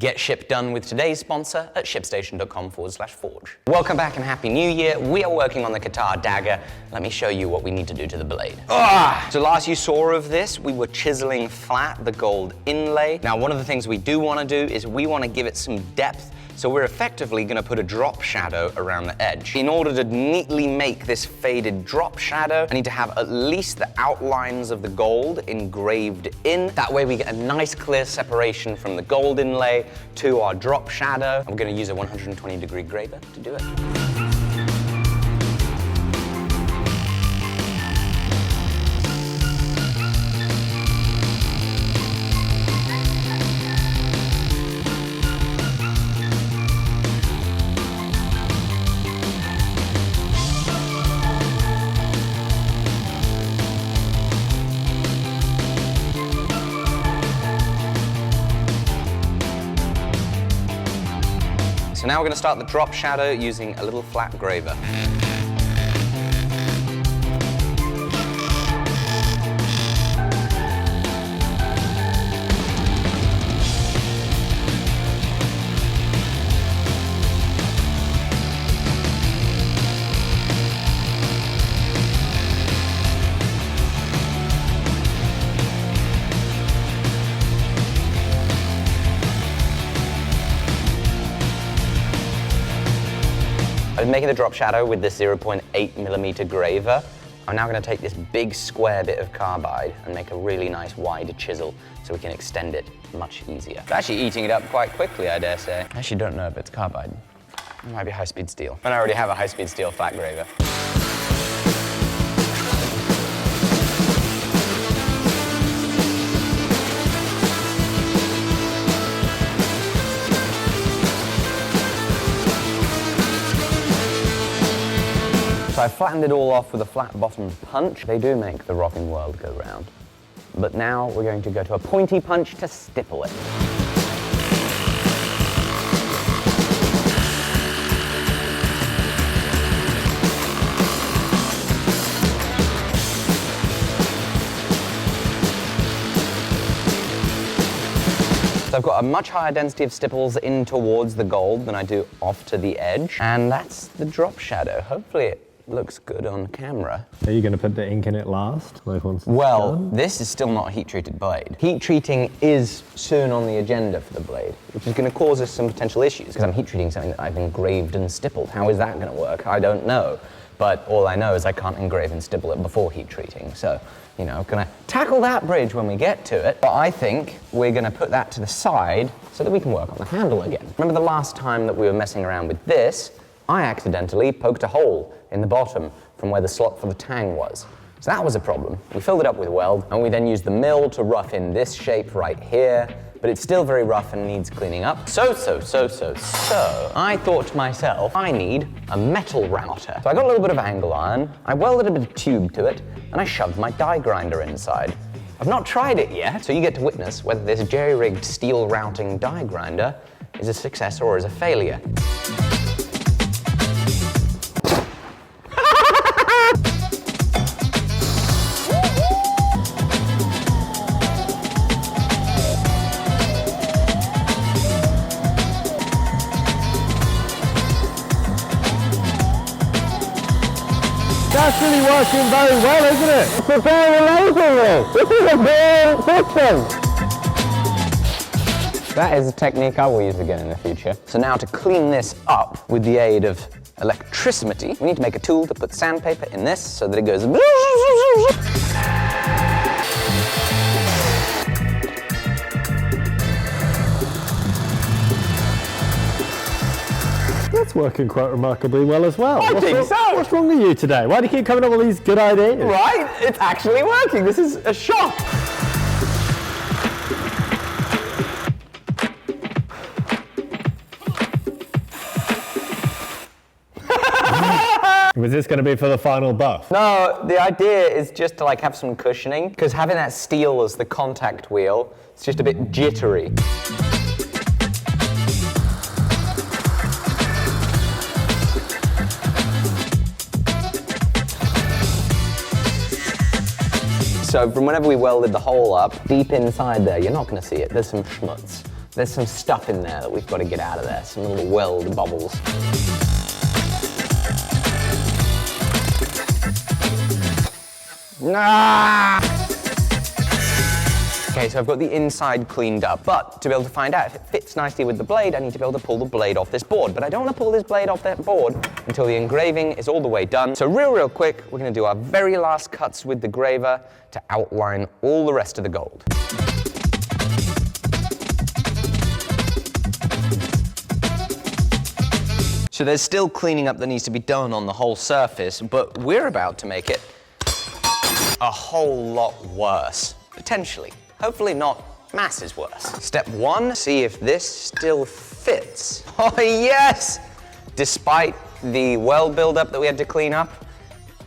Get ship done with today's sponsor at shipstation.com/forge. Welcome back and Happy New Year. We are working on the Qatar dagger. Let me show you what we need to do to the blade. So last you saw of this, we were chiseling flat the gold inlay. Now, one of the things we do want to do is we want to give it some depth. So we're effectively going to put a drop shadow around the edge. In order to neatly make this faded drop shadow, I need to have at least the outlines of the gold engraved in. That way we get a nice clear separation from the gold inlay to our drop shadow. I'm going to use a 120-degree graver to do it. So now we're going to start the drop shadow using a little flat graver. I'm making the drop shadow with this 0.8mm graver. I'm now going to take this big square bit of carbide and make a really nice wide chisel so we can extend it much easier. It's actually eating it up quite quickly, I dare say. I actually don't know if it's carbide. It might be high-speed steel. And I already have a high-speed steel flat graver. So I flattened it all off with a flat-bottomed punch. They do make the rocking world go round. But now we're going to go to a pointy punch to stipple it. So I've got a much higher density of stipples in towards the gold than I do off to the edge. And that's the drop shadow. Hopefully it looks good on camera. Are you going to put the ink in it last? Like once it's done? This is still not a heat-treated blade. Heat treating is soon on the agenda for the blade, which is going to cause us some potential issues because I'm heat treating something that I've engraved and stippled. How is that going to work? I don't know. But all I know is I can't engrave and stipple it before heat treating. So, you know, gonna tackle that bridge when we get to it. But I think we're gonna put that to the side so that we can work on the handle again. Remember the last time that we were messing around with this, I accidentally poked a hole in the bottom from where the slot for the tang was. So that was a problem. We filled it up with weld, and we then used the mill to rough in this shape right here, but it's still very rough and needs cleaning up. So, I thought to myself, I need a metal router. So I got a little bit of angle iron, I welded a bit of tube to it, and I shoved my die grinder inside. I've not tried it yet, so you get to witness whether this jerry-rigged steel routing die grinder is a success or is a failure. That's really working very well, isn't it? It's a very amazing. This is a brilliant system. That is a technique I will use again in the future. So now to clean this up with the aid of electricity, we need to make a tool to put sandpaper in this so that it goes. That's working quite remarkably well as well. I think so. What's wrong with you today? Why do you keep coming up with these good ideas? Right? It's actually working. This is a shock. Was this going to be for the final buff? No, the idea is just to like have some cushioning, because having that steel as the contact wheel, it's just a bit jittery. So from whenever we welded the hole up, deep inside there, you're not going to see it, there's some schmutz. There's some stuff in there that we've got to get out of there, some little weld bubbles. Ah! Okay, so I've got the inside cleaned up, but to be able to find out if it fits nicely with the blade, I need to be able to pull the blade off this board. But I don't want to pull this blade off that board until the engraving is all the way done. So real quick, we're going to do our very last cuts with the graver to outline all the rest of the gold. So there's still cleaning up that needs to be done on the whole surface, but we're about to make it a whole lot worse, potentially. Hopefully not masses worse. Step one, see if this still fits. Oh yes! Despite the weld buildup that we had to clean up,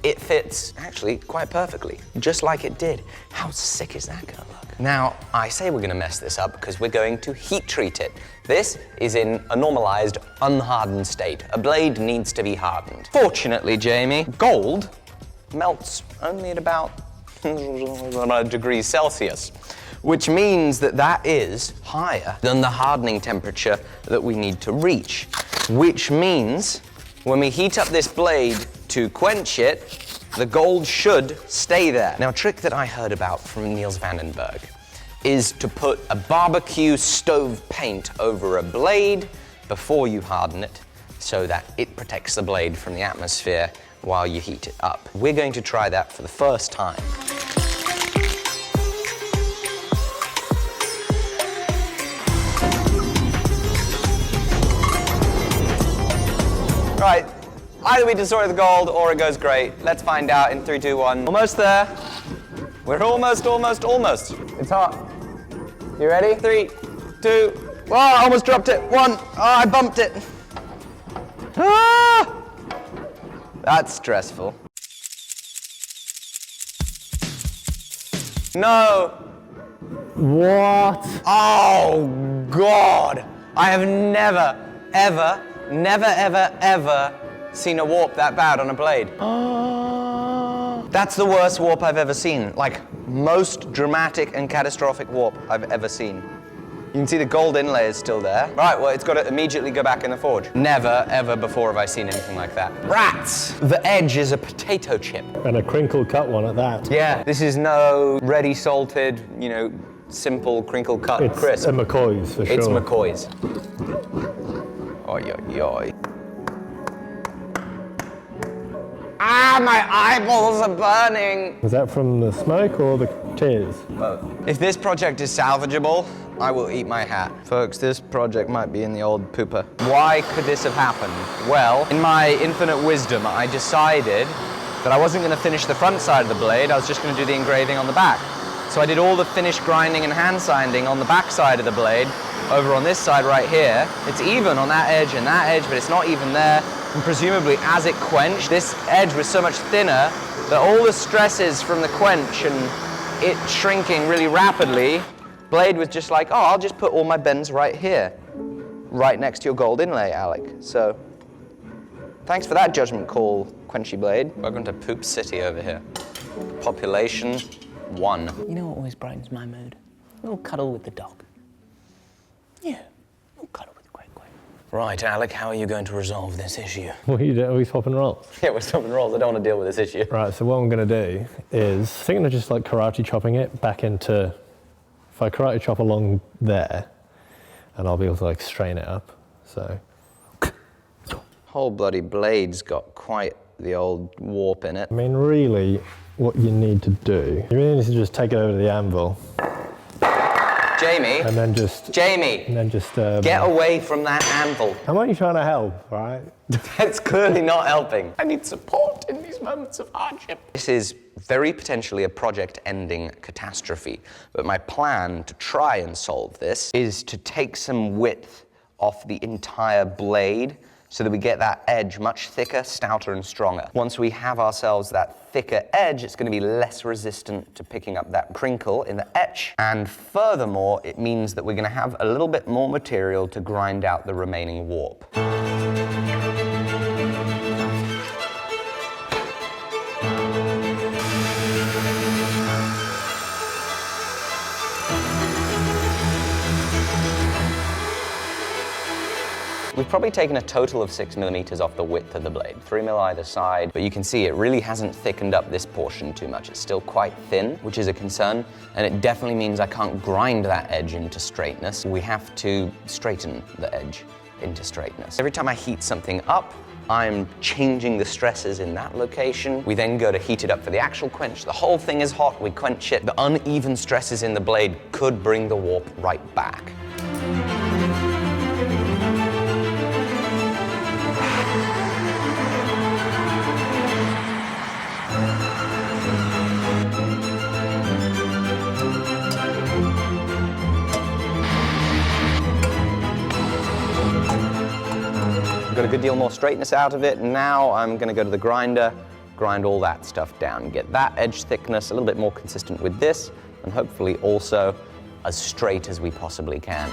it fits actually quite perfectly, just like it did. How sick is that gonna look? Now, I say we're gonna mess this up because we're going to heat treat it. This is in a normalized, unhardened state. A blade needs to be hardened. Fortunately, Jamie, gold melts only at about degrees Celsius, which means that that is higher than the hardening temperature that we need to reach, which means when we heat up this blade to quench it, the gold should stay there. Now, a trick that I heard about from Niels Vandenberg is to put a barbecue stove paint over a blade before you harden it so that it protects the blade from the atmosphere while you heat it up. We're going to try that for the first time. Right, either we destroy the gold or it goes great. Let's find out in 3, 2, 1. Almost there. We're almost. It's hot. You ready? 3, 2, oh, I almost dropped it. 1, oh, I bumped it. Ah! That's stressful. No. What? Oh, God. I have never, ever seen a warp that bad on a blade. That's the worst warp I've ever seen. Like, most dramatic and catastrophic warp I've ever seen. You can see the gold inlay is still there. Right, well, it's got to immediately go back in the forge. Never, ever before have I seen anything like that. Rats! The edge is a potato chip. And a crinkle cut one at that. Yeah, this is no ready salted, you know, simple crinkle cut crisp. It's a McCoy's for sure. It's McCoy's. Oi, oi, oi. Ah, my eyeballs are burning! Was that from the smoke or the tears? Both. If this project is salvageable, I will eat my hat. Folks, this project might be in the old pooper. Why could this have happened? Well, in my infinite wisdom, I decided that I wasn't going to finish the front side of the blade, I was just going to do the engraving on the back. So I did all the finish grinding and hand sanding on the back side of the blade, over on this side right here. It's even on that edge and that edge, but it's not even there. And presumably, as it quenched, this edge was so much thinner that all the stresses from the quench and it shrinking really rapidly, blade was just like, oh, I'll just put all my bends right here, right next to your gold inlay, Alec. So, thanks for that judgment call, Quenchy Blade. Welcome to Poop City over here. Population 1. You know what always brightens my mood? A little cuddle with the dog. Yeah, a little cuddle with Quack Quack. Right, Alec, how are you going to resolve this issue? What are you doing? Are we swapping rolls? Yeah, we're swapping rolls. I don't want to deal with this issue. Right, so what I'm going to do is, I think I'm just like karate chopping it back into, if I karate chop along there, and I'll be able to like straighten it up, so. Whole bloody blade's got quite the old warp in it. I mean, really, what you need to do, you really need to just take it over to the anvil. Jamie. And then just... Jamie. And then just... get away from that anvil. I'm only trying to help, right? That's clearly not helping. I need support in these moments of hardship. This is very potentially a project-ending catastrophe, but my plan to try and solve this is to take some width off the entire blade so that we get that edge much thicker, stouter, and stronger. Once we have ourselves that thicker edge, it's going to be less resistant to picking up that crinkle in the etch. And furthermore, it means that we're going to have a little bit more material to grind out the remaining warp. We've probably taken a total of 6mm off the width of the blade, 3mm either side, but you can see it really hasn't thickened up this portion too much. It's still quite thin, which is a concern, and it definitely means I can't grind that edge into straightness. We have to straighten the edge into straightness. Every time I heat something up, I'm changing the stresses in that location. We then go to heat it up for the actual quench. The whole thing is hot, we quench it. The uneven stresses in the blade could bring the warp right back. Got a good deal more straightness out of it. Now I'm going to go to the grinder, grind all that stuff down, get that edge thickness a little bit more consistent with this, and hopefully also as straight as we possibly can.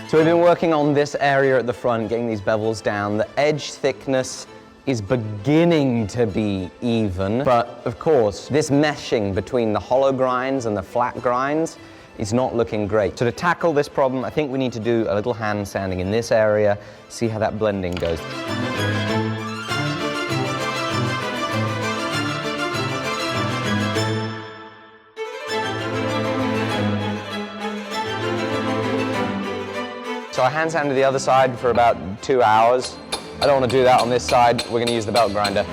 So we've been working on this area at the front, getting these bevels down. The edge thickness is beginning to be even, but of course, this meshing between the hollow grinds and the flat grinds is not looking great. So to tackle this problem, I think we need to do a little hand sanding in this area, see how that blending goes. So I hand sanded the other side for about 2 hours. I don't want to do that on this side. We're going to use the belt grinder.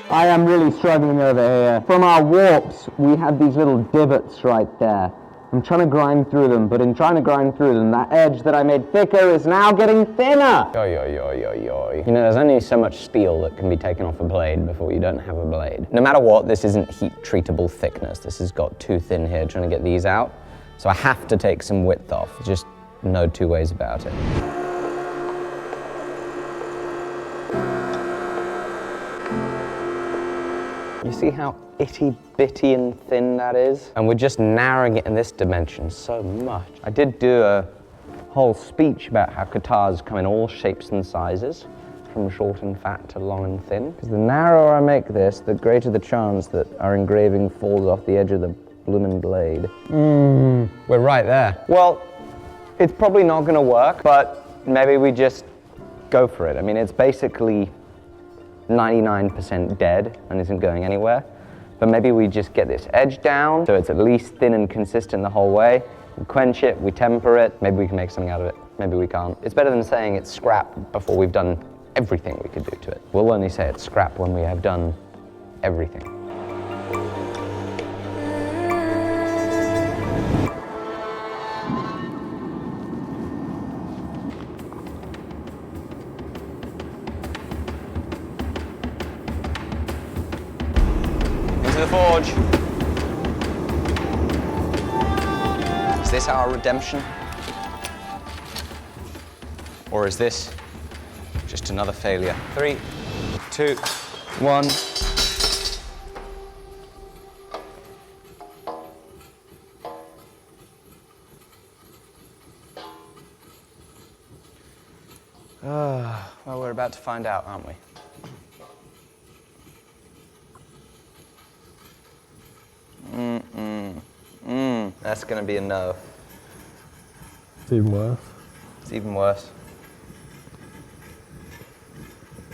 I am really struggling over here. From our warps, we have these little divots right there. I'm trying to grind through them, but in trying to grind through them, that edge that I made thicker is now getting thinner. Oy, oy, oy, oy, oy. You know, there's only so much steel that can be taken off a blade before you don't have a blade. No matter what, this isn't heat-treatable thickness. This has got too thin here trying to get these out. So I have to take some width off. Just no two ways about it. You see how itty-bitty and thin that is? And we're just narrowing it in this dimension so much. I did do a whole speech about how guitars come in all shapes and sizes, from short and fat to long and thin. Because the narrower I make this, the greater the chance that our engraving falls off the edge of the bloomin' blade. We're right there. Well, it's probably not gonna work, but maybe we just go for it. I mean, it's basically 99% dead and isn't going anywhere. But maybe we just get this edge down so it's at least thin and consistent the whole way. We quench it, we temper it, maybe we can make something out of it, maybe we can't. It's better than saying it's scrap before we've done everything we could do to it. We'll only say it's scrap when we have done everything. To the forge. Is this our redemption? Or is this just another failure? 3, 2, 1. Well, we're about to find out, aren't we? That's gonna be a no. It's even worse. It's even worse.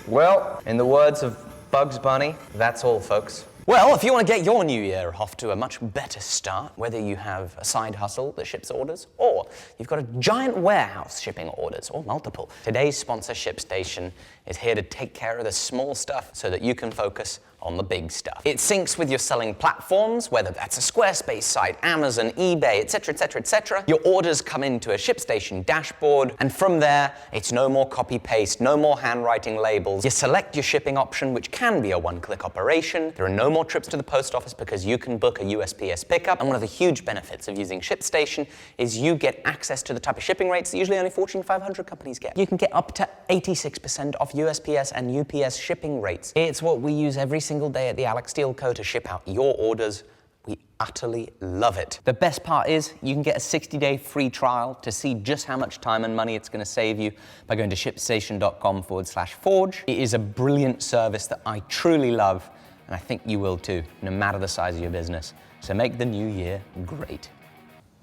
Well, in the words of Bugs Bunny, that's all, folks. Well, if you want to get your new year off to a much better start, whether you have a side hustle that ships orders, or you've got a giant warehouse shipping orders, or multiple, today's sponsor, ShipStation, is here to take care of the small stuff so that you can focus on the big stuff. It syncs with your selling platforms, whether that's a Squarespace site, Amazon, eBay, etc., etc., etc. Your orders come into a ShipStation dashboard, and from there, it's no more copy-paste, no more handwriting labels. You select your shipping option, which can be a one-click operation. There are no more trips to the post office because you can book a USPS pickup. And one of the huge benefits of using ShipStation is you get access to the type of shipping rates that usually only Fortune 500 companies get. You can get up to 86% off USPS and UPS shipping rates. It's what we use every single day at the Alec Steele Co. to ship out your orders We utterly love it. The best part is you can get a 60-day free trial to see just how much time and money it's going to save you by going to shipstation.com/forge. It is a brilliant service that I truly love, and I think you will too, no matter the size of your business. So make the new year great.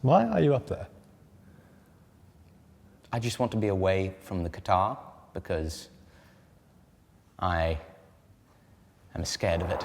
Why are you up there? I just want to be away from the guitar because I am scared of it.